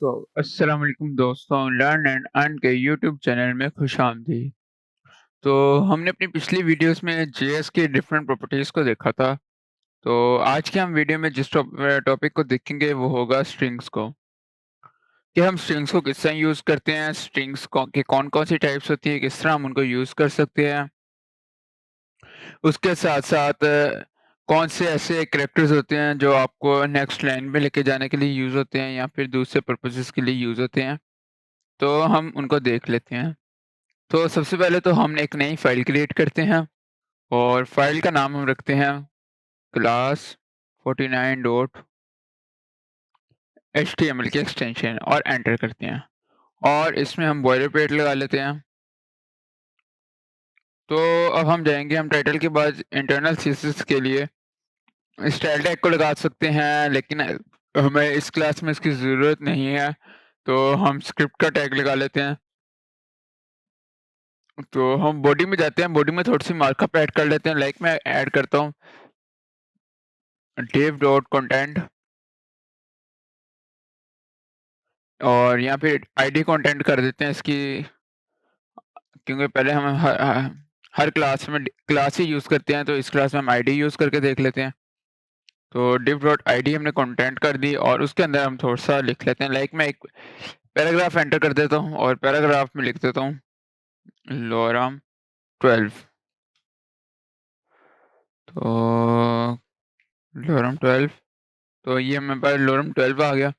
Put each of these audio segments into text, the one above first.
तो अस्सलाम वालेकुम दोस्तों, लर्न एंड अर्न के यूट्यूब चैनल में खुशामदीद। तो हमने अपनी पिछली वीडियोस में जेएस की डिफरेंट प्रॉपर्टीज़ को देखा था। तो आज के हम वीडियो में जिस टॉपिक को देखेंगे वो होगा स्ट्रिंग्स को, कि हम स्ट्रिंग्स को किस तरह यूज़ करते हैं, स्ट्रिंग्स की कौन-कौन सी टाइप्स होती है, किस तरह हम उनको यूज़ कर सकते हैं। उसके साथ-साथ कौन से ऐसे कैरेक्टर्स होते हैं जो आपको नेक्स्ट लाइन में लेके जाने के लिए यूज़ होते हैं या फिर दूसरे पर्पसेस के लिए यूज़ होते हैं। तो हम उनको देख लेते हैं। तो सबसे पहले तो हम एक नई फ़ाइल क्रिएट करते हैं और फ़ाइल का नाम हम रखते हैं क्लास 49 डॉट एचटीएमएल की एक्सटेंशन और एंटर करते हैं और इसमें हम बॉयलरप्लेट लगा लेते हैं। तो अब हम जाएँगे, हम टाइटल के बाद इंटरनल सीएसएस के लिए स्टाइल टैग को लगा सकते हैं, लेकिन हमें इस क्लास में इसकी ज़रूरत नहीं है, तो हम स्क्रिप्ट का टैग लगा लेते हैं। तो हम बॉडी में जाते हैं, बॉडी में थोड़ी-सी मार्कअप ऐड कर लेते हैं, लाइक मैं ऐड करता हूँ div डॉट कंटेंट और यहाँ पे आईडी कंटेंट कर देते हैं इसकी, क्योंकि पहले हम हर क्लास में क्लास ही यूज़ करते हैं, तो इस क्लास में हम आईडी यूज़ करके देख लेते हैं। तो div डॉट आईडी हमने कंटेंट कर दी और उसके अंदर हम थोड़ा-सा लिख लेते हैं, लाइक मैं एक पैराग्राफ एंटर कर देता हूँ और पैराग्राफ में लिख देता हूँ लॉरम 12। तो लॉरम 12, तो ये हमारे पास लॉरम 12 आ गया।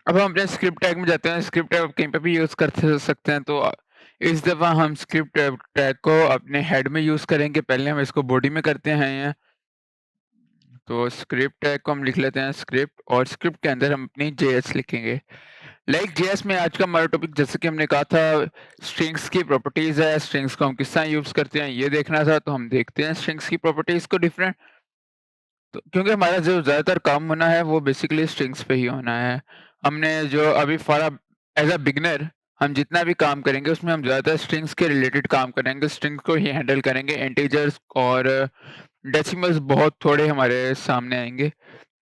अब हम अपने स्क्रिप्ट टैग में जाते हैं, स्क्रिप्ट टैग कहीं पे भी यूज़ कर सकते हैं, तो इस दफ़ा हम स्क्रिप्ट टैग टैग को अपने हेड में यूज़ करेंगे, पहले हम इसको बॉडी में करते हैं। तो स्क्रिप्ट टैग को हम लिख लेते हैं स्क्रिप्ट और स्क्रिप्ट के अंदर हम अपनी जेएस लिखेंगे। लाइक जेएस में आज का हमारा टॉपिक, जैसे कि हमने कहा था, स्ट्रिंग्स की प्रॉपर्टीज़ है, स्ट्रिंग्स को हम किस तरह यूज़ करते हैं ये देखना था, तो हम देखते हैं स्ट्रिंग्स की प्रॉपर्टीज़ को डिफरेंट। तो क्योंकि हमारा जो ज़्यादातर काम होना है वो बेसिकली स्ट्रिंग्स पे ही होना है। हमने जो अभी फॉर एज़ अ बिगिनर हम जितना भी काम करेंगे उसमें हम ज़्यादातर स्ट्रिंग्स के रिलेटेड काम करेंगे, स्ट्रिंग्स को ही हैंडल करेंगे। इंटीजर्स और डेसिमल्स बहुत थोड़े हमारे सामने आएँगे।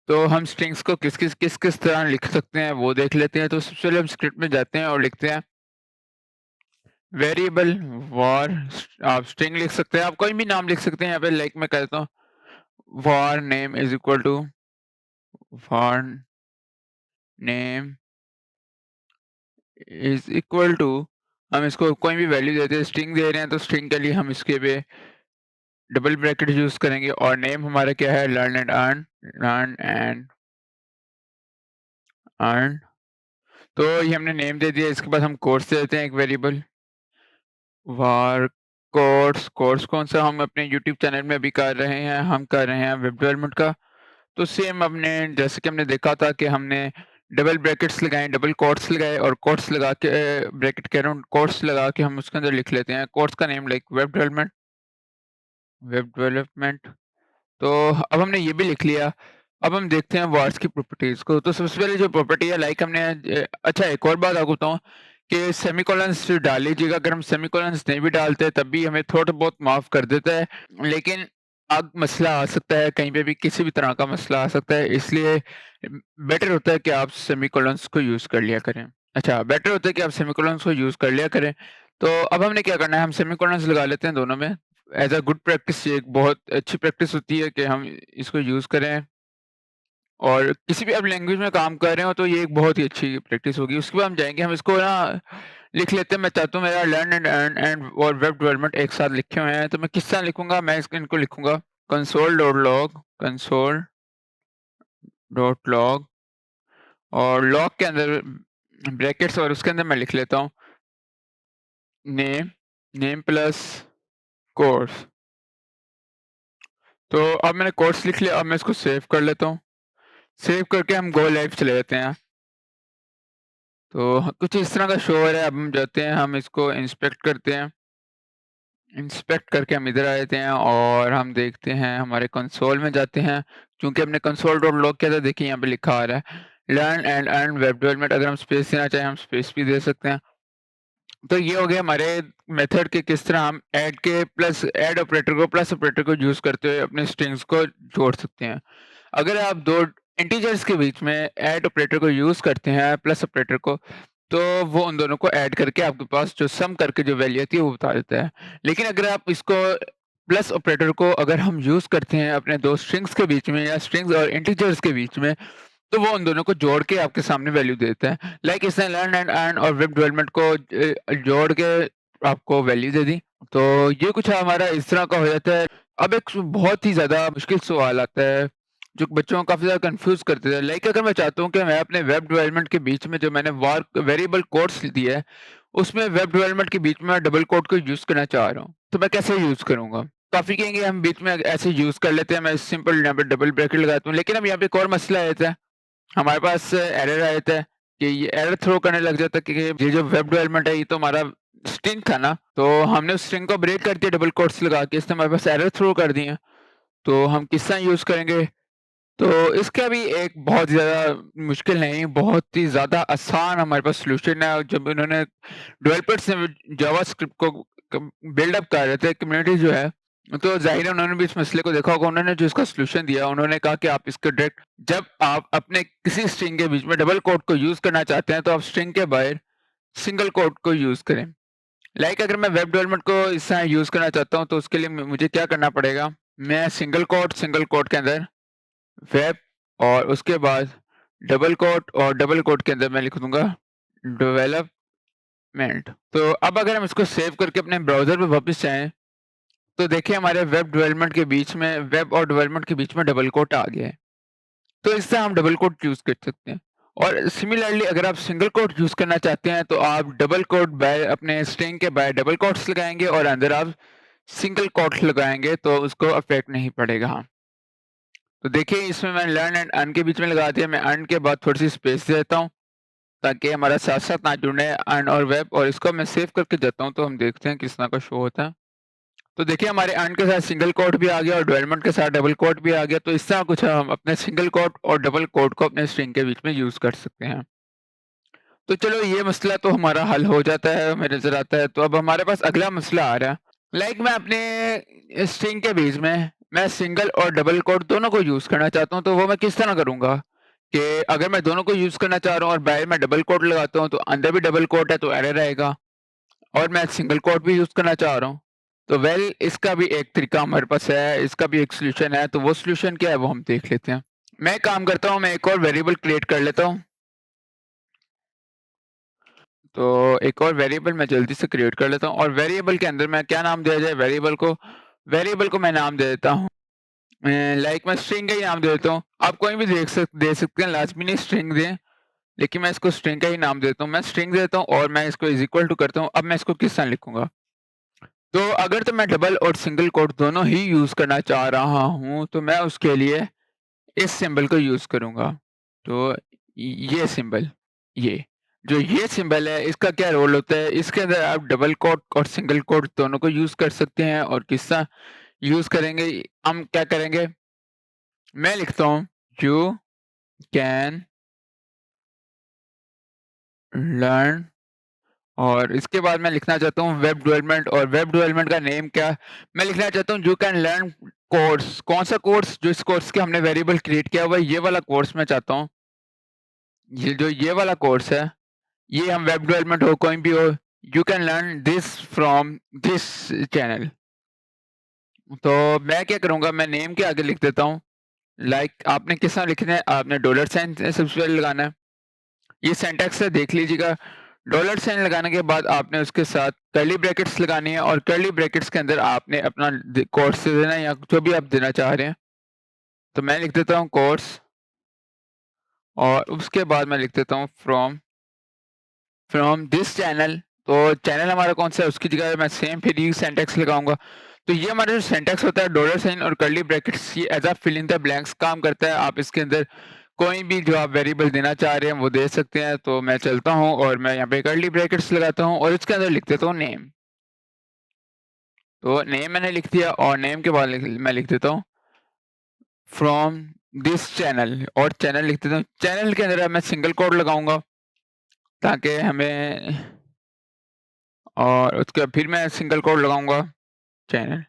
तो हम स्ट्रिंग्स को किस-किस तरह लिख सकते हैं वो देख लेते हैं। तो सबसे पहले हम स्क्रिप्ट में जाते हैं और लिखते हैं वेरिएबल var। आप स्ट्रिंग लिख सकते हैं, आप कोई भी नाम लिख सकते हैं। यहाँ पे लाइक मैं कहता हूँ var name is equal to var name is equal to, हम इसको कोई भी वैल्यू देते हैं, स्ट्रिंग दे रहे हैं तो स्ट्रिंग के लिए हम इसके पे डबल ब्रैकेट यूज करेंगे और नेम हमारा क्या है, learn and earn. Learn and earn, तो ये हमने नेम दे दिया। इसके बाद हम कोर्स दे देते हैं एक वेरिएबल var कोर्स। कोर्स कौन सा, हम अपने यूट्यूब चैनल में अभी कर रहे हैं, हम कर रहे हैं वेब डेवलपमेंट का। तो सेम हमने जैसे कि हमने देखा था कि हमने डबल ब्रैकेट्स लगाए, डबल कोट्स लगाए और कोट्स लगा के ब्रैकेट के अराउंड कोट्स लगा के हम उसके अंदर लिख लेते हैं कोर्स का name, like web development. Web development, तो अब हमने ये भी लिख लिया। अब हम देखते हैं वार्स की प्रॉपर्टीज को। तो सबसे पहले जो प्रॉपर्टी है, लाइक हमने अच्छा एक और बात आपको बताऊं कि सेमीकोलंस डाल लीजिएगा। अगर हम सेमीकोलंस नहीं भी डालते तब भी हमें थोड़ा बहुत माफ कर देता है, लेकिन अब मसला आ सकता है, कहीं पे भी किसी भी तरह का मसला आ सकता है, इसलिए बेटर होता है कि आप सेमीकोलंस को यूज कर लिया करें। अच्छा, बेटर होता है कि आप सेमीकोलंस को यूज कर लिया करें। तो अब हमने क्या करना है, हम सेमीकोलंस लगा लेते हैं दोनों में। एज अ गुड प्रैक्टिस, ये एक बहुत अच्छी प्रैक्टिस होती है कि हम इसको यूज करें, और किसी भी अब लैंग्वेज में काम कर रहे हो तो ये एक बहुत ही अच्छी प्रैक्टिस होगी। उसके बाद हम जाएंगे, हम इसको ना लिख लेते हैं। मैं चाहता हूँ मेरा लर्न एंड अर्न एंड और वेब डेवलपमेंट एक साथ लिखे हुए हैं, तो मैं किस तरह लिखूंगा, मैं इनको लिखूंगा कंसोल डॉट लॉग और लॉग के अंदर ब्रैकेट्स और उसके अंदर मैं लिख लेता हूँ नेम, नेम प्लस कोर्स। तो अब मैंने कोर्स लिख लिया, अब मैं इसको सेव कर लेता हूँ। सेव करके हम गो लाइव चले जाते हैं। तो कुछ इस तरह का शो हो रहा है। अब हम जाते हैं, हम इसको इंस्पेक्ट करते हैं। इंस्पेक्ट करके हम इधर आ जाते हैं और हम देखते हैं, हमारे कंसोल में जाते हैं। चूंकि हमने कंसोल डॉट लॉग किया था, देखिए यहाँ पे लिखा आ रहा है learn and earn web development. अगर हम स्पेस देना चाहें हम स्पेस भी दे सकते हैं। तो ये हो गया हमारे मेथड के किस तरह हम ऐड के प्लस ऐड ऑपरेटर को प्लस ऑपरेटर को यूज करते हुए अपने स्ट्रिंग्स को जोड़ सकते हैं। अगर आप दो इंटीजर्स के बीच में ऐड ऑपरेटर को यूज़ करते हैं प्लस ऑपरेटर को, तो वो उन दोनों को ऐड करके आपके पास जो सम करके जो वैल्यू आती है वो बता देता है। लेकिन अगर आप इसको प्लस ऑपरेटर को अगर हम यूज़ करते हैं अपने 2 स्ट्रिंग्स के बीच में या स्ट्रिंग्स और इंटीजर्स के बीच में, तो वो उन दोनों को जोड़ के आपके सामने वैल्यू देता है। लाइक इसने लर्न एंड अर्न और वेब डेवलपमेंट को जोड़ के आपको वैल्यू दे दी। तो ये कुछ हमारा इस तरह का हो जाता है। अब एक बहुत ही ज़्यादा मुश्किल सवाल आता है, जो बच्चों को काफ़ी ज़्यादा कन्फ्यूज़ कर देता है। लाइक अगर मैं चाहता हूँ कि मैं अपने वेब डेवलपमेंट के बीच में जो मैंने वेरिएबल कोट्स दिया है, उसमें वेब डेवलपमेंट के बीच में मैं डबल कोट को यूज़ करना चाह रहा हूँ। तो मैं कैसे यूज़ करूँगा? काफ़ी कहेंगे हम बीच में ऐसे यूज़ कर लेते हैं, मैं सिंपल यहाँ पे डबल ब्रैकेट लगाता हूँ। लेकिन अब यहाँ पे एक और मसला आ जाता है, हमारे पास एरर आ जाता है कि ये एरर थ्रो करने लग जाता है कि ये जो वेब डेवलपमेंट है ये तो हमारा स्ट्रिंग था ना, तो हमने उस स्ट्रिंग को ब्रेक कर दिया डबल कोट्स लगा के, इसने हमारे पास एरर थ्रो कर दिए। तो हम किस तरह यूज़ करेंगे? तो इसका भी एक बहुत ज़्यादा मुश्किल नहीं, बहुत ही ज़्यादा आसान हमारे पास सॉल्यूशन है। और जब इन्होंने डेवलपर्स ने जावास्क्रिप्ट को बिल्ड अप कर रहे थे कम्युनिटी जो है, तो ज़ाहिर है उन्होंने भी इस मसले को देखा होगा। उन्होंने जो इसका सॉल्यूशन दिया, उन्होंने कहा कि आप इसको डायरेक्ट जब आप अपने किसी स्ट्रिंग के बीच में डबल कोट को यूज़ करना चाहते हैं, तो आप स्ट्रिंग के बाहर सिंगल कोट को यूज़ करें। लाइक अगर मैं वेब डेवलपमेंट को इस तरह यूज़ करना चाहता हूँ, तो उसके लिए मुझे क्या करना पड़ेगा? मैं सिंगल कोट के अंदर वेब और उसके बाद डबल कोट और डबल कोट के अंदर मैं लिख दूँगा डेवलपमेंट। तो अब अगर हम इसको सेव करके अपने ब्राउज़र पे वापस जाएँ, तो देखिए हमारे वेब और डेवलपमेंट के बीच में डबल कोट आ गया है। तो इससे हम डबल कोट यूज़ कर सकते हैं। और सिमिलरली अगर आप सिंगल कोट यूज़ करना चाहते हैं, तो आप डबल कोट बाय अपने स्ट्रिंग के बाय डबल कोट्स लगाएँगे और अंदर आप सिंगल कोट्स लगाएँगे, तो उसको इफ़ेक्ट नहीं पड़ेगा। तो देखिए इसमें मैं लर्न एंड अर्न के बीच में लगा दिया, मैं अर्न के बाद थोड़ी-सी स्पेस दे देता हूँ, ताकि हमारा साथ-साथ ना जुड़े अर्न और वेब। और इसको मैं सेव करके जाता हूँ, तो हम देखते हैं किस तरह का शो होता है। तो देखिए हमारे अर्न के साथ सिंगल कोट भी आ गया और डेवलपमेंट के साथ डबल कोट भी आ गया। तो इस तरह कुछ हम अपने सिंगल कोट और डबल कोट को अपने स्ट्रिंग के बीच में यूज़ कर सकते हैं। तो चलो ये मसला तो हमारा हल हो जाता है, हमें नज़र आता है। तो अब हमारे पास अगला मसला आ रहा है। लाइक मैं अपने स्ट्रिंग के बीच में मैं सिंगल और डबल कोट दोनों को यूज़ करना चाहता हूँ, तो वो मैं किस तरह करूँगा? कि अगर मैं दोनों को यूज़ करना चाह रहा हूँ और बाहर मैं डबल कोट लगाता हूँ, तो अंदर भी डबल कोट है तो एरर आएगा। और मैं सिंगल कोट भी यूज़ करना चाह रहा हूँ। तो इसका भी एक तरीका हमारे पास है, इसका भी एक सॉल्यूशन है। तो वो सॉल्यूशन क्या है वो हम देख लेते हैं। मैं एक काम करता हूँ, मैं एक और वेरिएबल क्रिएट कर लेता हूँ। तो एक और वेरिएबल मैं जल्दी से क्रिएट कर लेता हूँ और वेरिएबल के अंदर मैं क्या नाम दिया जाए? वेरिएबल को मैं नाम दे देता हूँ लाइक मैं स्ट्रिंग का ही नाम दे देता हूँ। आप कोई भी दे सकते हैं, लाज़मी नहीं स्ट्रिंग दें, लेकिन मैं इसको स्ट्रिंग का ही नाम देता हूँ। मैं स्ट्रिंग देता हूँ और मैं इसको इज़ इक्वल टू करता हूँ। अब मैं इसको किस तरह लिखूँगा? तो अगर तो मैं डबल और सिंगल कोट दोनों ही यूज़ करना चाह रहा हूँ, तो मैं उसके लिए इस सिंबल को यूज़ करूँगा। तो ये सिंबल, ये, जो ये सिंबल है इसका क्या रोल होता है? इसके अंदर आप डबल कोट और सिंगल कोट दोनों को यूज़ कर सकते हैं। और किस तरह यूज़ करेंगे? हम क्या करेंगे? मैं लिखता हूँ यू कैन लर्न और इसके बाद मैं लिखना चाहता हूँ वेब डेवलपमेंट। और वेब डेवलपमेंट का नेम क्या? मैं लिखना चाहता हूँ यू कैन लर्न कोर्स। कौन सा कोर्स? जो इस कोर्स के हमने वेरिएबल क्रिएट किया हुआ है, ये वाला कोर्स मैं चाहता हूँ। ये वाला कोर्स है, ये हम वेब डेवलपमेंट हो कोई भी हो, you can learn this from this channel. तो मैं क्या करूँगा, मैं नेम के आगे लिख देता हूँ। लाइक आपने किस तरह लिखना है? आपने डॉलर साइन सबसे पहले लगाना है। ये सिंटैक्स है, देख लीजिएगा। डॉलर साइन लगाने के बाद आपने उसके साथ कर्ली ब्रैकेट्स लगानी है और कर्ली ब्रैकेट्स के अंदर आपने अपना कोर्स देना है या जो भी आप देना चाह रहे हैं। तो मैं लिख देता हूँ कोर्स और उसके बाद मैं लिख देता हूँ फ्रॉम दिस चैनल। तो चैनल हमारा कौन सा है, उसकी जगह मैं सेम फिर ये सिंटैक्स लगाऊंगा। तो ये हमारा जो सिंटैक्स होता है डॉलर साइन और कर्ली ब्रैकेट्स, ये as a fill in the blanks काम करता है। आप इसके अंदर कोई भी जो आप वेरिएबल देना चाह रहे हैं वो दे सकते हैं। तो मैं चलता हूँ और मैं यहाँ पे कर्ली ब्रैकेट्स लगाता हूँ और इसके अंदर लिख देता हूँ नेम। तो नेम मैंने लिख दिया और नेम के बाद मैं लिख देता हूँ फ्रॉम दिस चैनल और चैनल लिख देता हूँ। चैनल के अंदर अब मैं सिंगल कोड लगाऊंगा ताकि हमें, और उसके फिर मैं सिंगल कोड लगाऊंगा चैनल।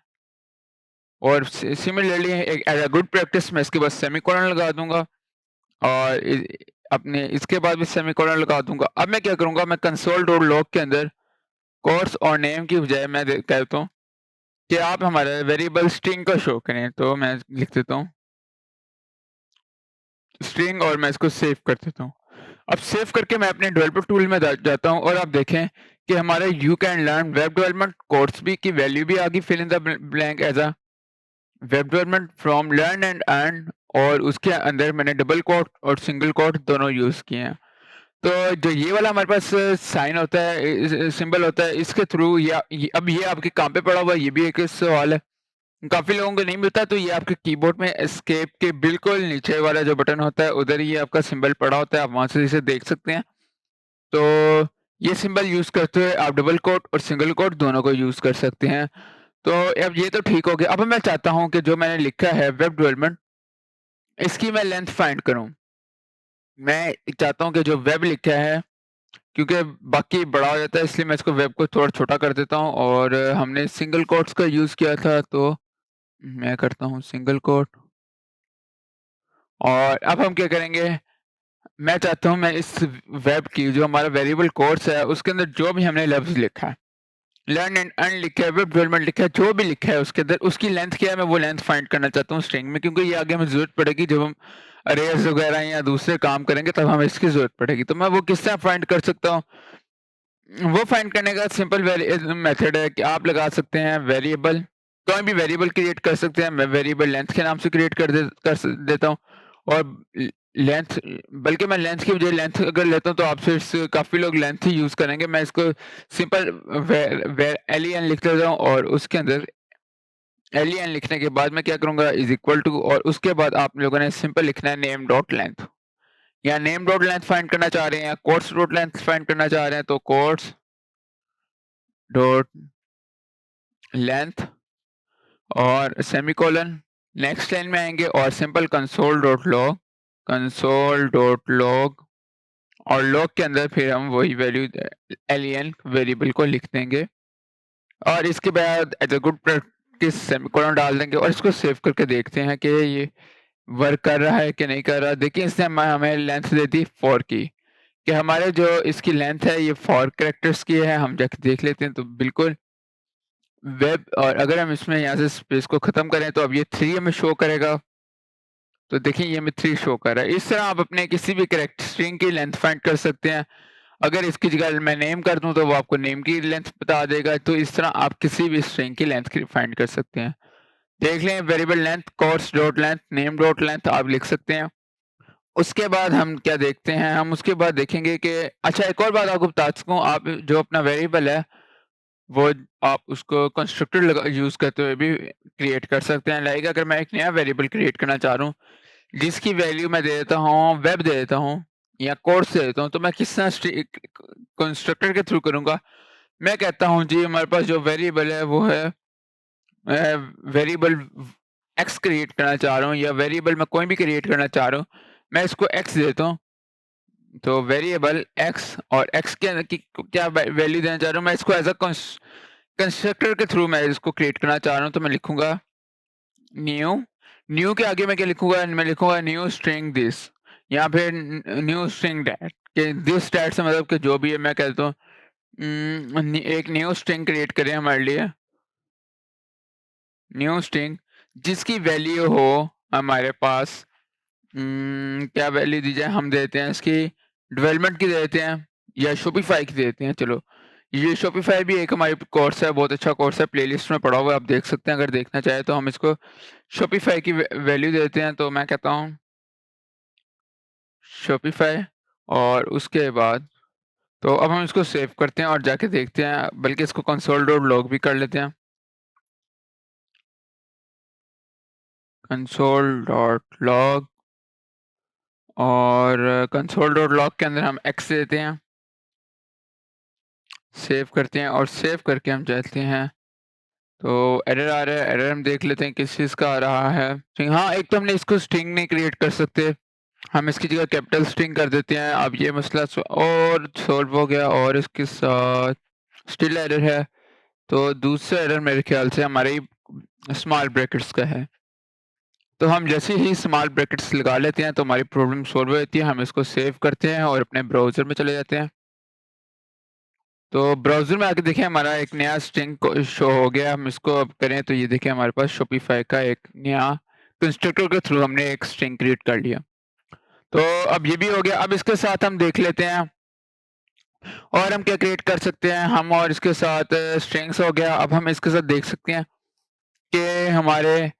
और सिमिलरली एक एज अ गुड प्रैक्टिस मैं इसके बाद सेमीकोलन लगा दूंगा। और अपने इसके बाद भी सेमीकोलन लगा दूंगा। अब मैं क्या करूंगा, मैं कंसोल डॉट लॉग के अंदर कोर्स और नेम की बजाय मैं कहता हूँ कि आप हमारा वेरिएबल स्ट्रिंग का शो करें। तो मैं लिख देता हूँ स्ट्रिंग और मैं इसको सेव कर देता हूँ। अब सेव करके मैं अपने डेवलपर टूल में जाता हूँ और आप देखें कि हमारे you can learn web development course भी की वैल्यू भी आ गई, fill in the blank as a web development from learn and earn, और उसके अंदर मैंने डबल कोट और सिंगल कोट दोनों यूज किए हैं। तो जो ये वाला हमारे पास साइन होता है, सिंबल होता है, इसके थ्रू या अब ये आपके काम पे पड़ा हुआ है, ये भी एक सवाल है, काफी लोगों को नहीं मिलता। तो ये आपके कीबोर्ड में एस्केप के बिल्कुल नीचे वाला जो बटन होता है उधर ये आपका सिंबल पड़ा होता है, आप वहां से इसे देख सकते हैं। तो ये सिंबल यूज करते हुए आप डबल कोट और सिंगल कोट दोनों को यूज कर सकते हैं। तो अब ये तो ठीक हो गया। अब मैं चाहता हूँ कि जो मैंने लिखा है वेब डेवलपमेंट, इसकी मैं लेंथ फाइंड करूँ। मैं चाहता हूँ कि जो वेब लिखा है, क्योंकि बाकी बड़ा हो जाता है, इसलिए मैं इसको वेब को थोड़ा छोटा कर देता हूँ। और हमने सिंगल कोट्स का यूज किया था, तो मैं करता हूँ सिंगल कोट। और अब हम क्या करेंगे, मैं चाहता हूँ मैं इस वेब की जो हमारा वेरिएबल कोर्स है उसके अंदर जो भी हमने लफ्ज लिखा है, लर्न एंड अर्न लिखा है, वेब डेवलपमेंट लिखा है, जो भी लिखा है उसके अंदर उसकी लेंथ क्या है, मैं वो लेंथ फाइंड करना चाहता हूँ स्ट्रिंग में, क्योंकि ये आगे हमें जरूरत पड़ेगी जब हम अरेज वगैरह या दूसरे काम करेंगे, तब हमें इसकी जरूरत पड़ेगी। तो मैं वो किस तरह फाइंड कर सकता हूँ, वो फाइंड करने का सिंपल मेथड है कि आप लगा सकते हैं वेरिएबल, कोई भी वेरिएबल क्रिएट कर सकते हैं। मैं वेरिएबल लेंथ के नाम से क्रिएट देता हूँ। और लेंथ, बल्कि मैं लेंथ की बजाय लेंथ अगर लेता हूँ तो आपसे काफ़ी लोग लेंथ ही यूज़ करेंगे। मैं इसको सिंपल एलियन लिख देता हूँ और उसके अंदर एलियन लिखने के बाद मैं क्या करूँगा इज इक्वल टू, और उसके बाद आप लोगों ने सिंपल लिखना है नेम डॉट लेंथ, या नेम डॉट लेंथ फाइंड करना चाह रहे हैं या कोर्स डॉट लेंथ फाइंड करना चाह रहे हैं तो कोर्स डॉट लेंथ और सेमीकोलन। नेक्स्ट लाइन में आएंगे और सिंपल कंसोल डॉट लॉग, और लॉग के अंदर फिर हम वही वैल्यू एलियन वेरिएबल को लिख देंगे और इसके बाद as a good practice semicolon डाल देंगे और इसको सेव करके देखते हैं कि ये वर्क कर रहा है कि नहीं कर रहा। देखिए इसने हमें लेंथ दे दी 4 की, कि हमारे जो इसकी लेंथ है ये 4 कैरेक्टर्स की है। हम जाके देख लेते हैं तो बिल्कुल वेब, और अगर हम इसमें यहाँ से स्पेस को ख़त्म करें तो अब ये 3 हमें शो करेगा। तो देखिए ये हमें 3 शो कर रहा है। इस तरह आप अपने किसी भी कैरेक्टर स्ट्रिंग की लेंथ फाइंड कर सकते हैं। अगर इसकी जगह मैं नेम कर दूँ तो वो आपको नेम की लेंथ बता देगा। तो इस तरह आप किसी भी स्ट्रिंग की लेंथ की फाइंड कर सकते हैं। देख लें variable length course dot length name dot length आप लिख सकते हैं। उसके बाद हम क्या देखते हैं, हम उसके बाद देखेंगे कि अच्छा एक और बात आपको बता सकूँ, आप जो अपना वेरिएबल है वो आप उसको कंस्ट्रक्टर यूज करते हुए भी क्रिएट कर सकते हैं। लाइक अगर मैं एक नया वेरिएबल क्रिएट करना चाह रहा हूँ जिसकी वैल्यू मैं दे देता हूँ वेब दे देता हूँ या कोर्स दे देता हूँ, तो मैं किस तरह कंस्ट्रक्टर के थ्रू करूँगा। मैं कहता हूँ जी हमारे पास जो वेरिएबल है वो है वेरिएबल एक्स क्रिएट करना चाह रहा हूँ, या वेरिएबल मैं कोई भी क्रिएट करना चाह रहा हूँ, मैं इसको एक्स देता हूँ। तो वेरिएबल एक्स और एक्स के अंदर की क्या वैल्यू देना चाह रहा हूँ, मैं इसको एज अ कंस्ट्रक्टर के थ्रू मैं इसको क्रिएट करना चाह रहा हूँ। तो मैं लिखूंगा न्यू, न्यू के आगे मैं क्या लिखूंगा, मैं लिखूंगा न्यू स्ट्रिंग दिस या फिर न्यू स्ट्रिंग दैट, कि दिस दैट से मतलब कि जो भी है मैं कहता हूँ एक न्यू स्ट्रिंग क्रिएट करें हमारे लिए, न्यू स्ट्रिंग जिसकी वैल्यू हो हमारे पास क्या वैल्यू दी जाए, हम देते हैं इसकी डेवलपमेंट की देते हैं या शॉपिफाई की देते हैं। चलो ये शॉपिफाई भी एक हमारी कोर्स है, बहुत अच्छा कोर्स है, प्लेलिस्ट में पड़ा हुआ है, आप देख सकते हैं अगर देखना चाहे तो। हम इसको शॉपिफाई की वैल्यू देते हैं, तो मैं कहता हूँ शॉपिफाई, और उसके बाद तो अब हम इसको सेव करते हैं और जाके देखते हैं, बल्कि इसको कंसोल डॉट लॉग भी कर लेते हैं। कंसोल डॉट लॉग, और कंसोल डॉट लॉग के अंदर हम एक्स देते हैं, सेव करते हैं और सेव करके हम जाते हैं तो एरर आ रहा है। एरर हम देख लेते हैं किस चीज़ का आ रहा है। हाँ, एक तो हमने इसको स्ट्रिंग नहीं क्रिएट कर सकते, हम इसकी जगह कैपिटल स्ट्रिंग कर देते हैं। अब ये मसला और सॉल्व हो गया, और इसके साथ स्टिल एरर है। तो दूसरा एरर मेरे ख्याल से हमारे स्मॉल ब्रैकेट्स का है। तो हम जैसे ही स्मॉल ब्रैकेट्स लगा लेते हैं तो हमारी प्रॉब्लम सॉल्व हो जाती है। हम इसको सेव करते हैं और अपने ब्राउज़र में चले जाते हैं। तो ब्राउज़र में आके देखिए हमारा एक नया स्ट्रिंग को शो हो गया। हम इसको अब करें तो ये देखिए हमारे पास शॉपिफ़ाई का एक नया कंस्ट्रक्टर के थ्रू हमने एक स्ट्रिंग क्रिएट कर लिया। तो अब ये भी हो गया। अब इसके साथ हम देख लेते हैं और हम क्या क्रिएट कर सकते हैं हम, और इसके साथ स्ट्रिंग्स हो गया। अब हम इसके साथ देख सकते हैं कि हमारे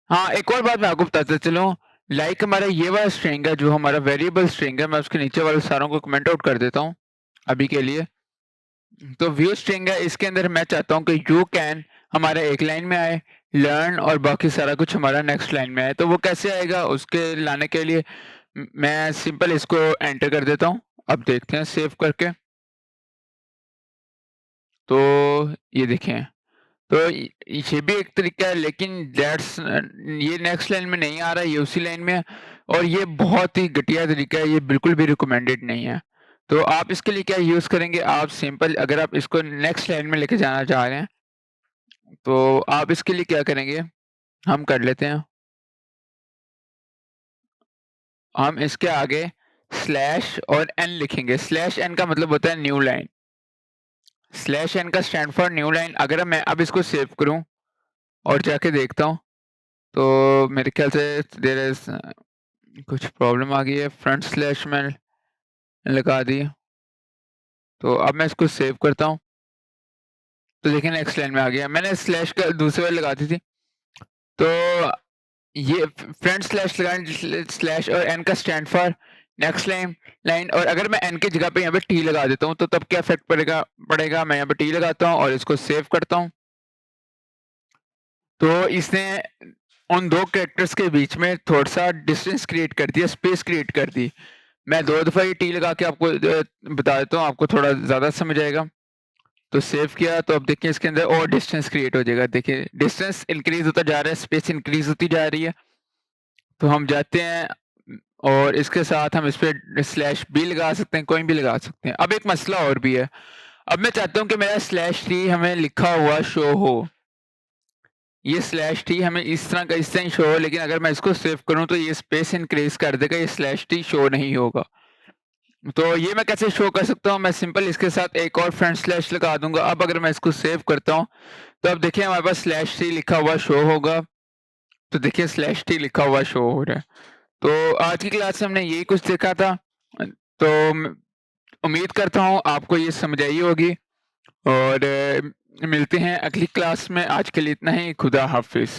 हाँ, एक और बात मैं आपको बताता चलूँ, लाइक हमारा ये वाला स्ट्रिंग है जो हमारा वेरिएबल स्ट्रिंग है, मैं उसके नीचे वाले सारों को कमेंट आउट कर देता हूँ अभी के लिए। तो व्यू स्ट्रिंग है, इसके अंदर मैं चाहता हूँ कि यू कैन हमारा एक लाइन में आए, लर्न और बाकी सारा कुछ हमारा नेक्स्ट लाइन में आए। तो वो कैसे आएगा, उसके लाने के लिए मैं सिंपल इसको एंटर कर देता हूँ। अब देखते हैं सेव करके। तो ये देखें, तो ये भी एक तरीका है, लेकिन दैट्स ये नेक्स्ट लाइन में नहीं आ रहा है, ये उसी लाइन में है और ये बहुत ही घटिया तरीका है, ये बिल्कुल भी रिकमेंडेड नहीं है। तो आप इसके लिए क्या यूज़ करेंगे, आप सिंपल अगर आप इसको नेक्स्ट लाइन में लेके जाना चाह रहे हैं, तो आप इसके लिए क्या करेंगे, हम कर लेते हैं। हम इसके आगे स्लैश और एन लिखेंगे। स्लैश एन का मतलब होता है न्यू लाइन। स्लैश एन का स्टैंड फॉर न्यू लाइन। अगर मैं अब इसको सेव करूँ और जाके देखता हूँ, तो मेरे ख्याल से देयर इज़ कुछ प्रॉब्लम आ गई है, फ्रंट स्लैश में लगा दी। तो अब मैं इसको सेव करता हूँ, तो देखिए नेक्स्ट लाइन में आ गया। मैंने स्लैश का दूसरे वाली लगा दी थी, तो ये फ्रंट स्लैश लगाने स्लैश और एन का stand for next line line, और अगर मैं एन की जगह पे यहाँ पे टी लगा देता हूँ तो तब क्या इफेक्ट पड़ेगा, मैं यहाँ पे टी लगाता हूँ और इसको सेव करता हूँ। तो इसने उन दो कैरेक्टर्स के बीच में थोड़ा सा डिस्टेंस क्रिएट कर दिया, स्पेस क्रिएट कर दी। मैं 2 दफ़ा ये टी लगा के आपको बता देता हूँ, आपको थोड़ा ज़्यादा समझ आएगा। तो सेव किया, तो अब देखिए इसके अंदर और डिस्टेंस क्रिएट हो जाएगा। देखिए डिस्टेंस इंक्रीज़ होता जा रहा है, स्पेस इंक्रीज़ होती जा रही है। तो हम जाते हैं और इसके साथ हम इस पे स्लैश बी लगा सकते हैं, कोई भी लगा सकते हैं। अब एक मसला और भी है। अब मैं चाहता हूँ कि मेरा स्लैश टी हमें लिखा हुआ शो हो। ये स्लैश टी हमें इस तरह ही शो हो, लेकिन अगर मैं इसको सेव करूँ तो ये स्पेस इंक्रीज़ कर देगा, ये स्लैश टी शो नहीं होगा। तो ये मैं कैसे शो कर सकता हूँ, मैं सिंपल इसके साथ एक और फ्रंट स्लैश लगा दूँगा। अब अगर मैं इसको सेव करता हूँ, तो अब देखिए हमारे पास स्लैश टी लिखा हुआ शो होगा। तो देखिए स्लैश टी लिखा हुआ शो हो रहा है। तो आज की क्लास में हमने यही कुछ देखा था। तो उम्मीद करता हूँ आपको ये समझ आई होगी, और मिलते हैं अगली क्लास में। आज के लिए इतना ही। खुदा हाफ़िज़।